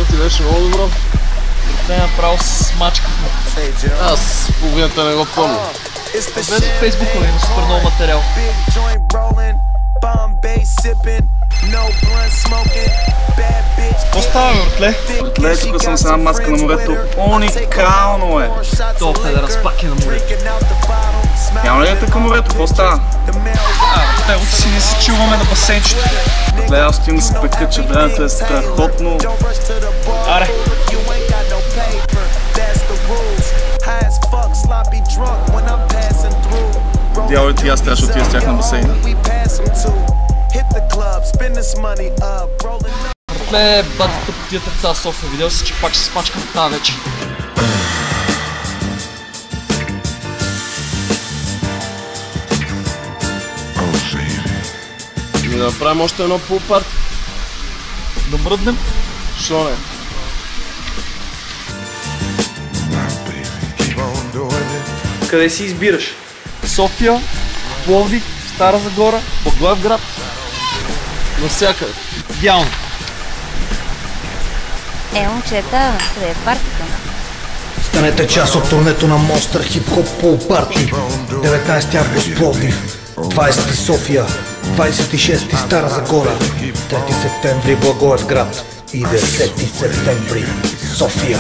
парти беше много добро. Те направо се смачкахме. Аз половината не го помня. Без от Фейсбука има супер много материал. Какво става, бе, Ортле? Ортле, тук съм с една маска на морето. Уникално е! То педерас пак е на морето. Няма ли е така морето? Какво става? Него си не си чуваме на басейнчето. Ортле, аз стоим да се пека, че времето е страхотно. Аре! Дяволите, аз трябваше да отида с тях на басейна. Ортле, батата потията в тази София. Видял си, че пак ще смачкам тази вечер. И да направим още едно пул парти. Да мръднем? Шо не? Къде си избираш? София, Пловдив, Стара Загора, Благоевград? Навсякъде. Идеално. Момчета, къде е партито? Станете част от турнето на Monster Hip Hop Pool Party. 19 август Пловдив, 20 София, 26 Стара Загора, 3 септември Благоевград и 10 септември София.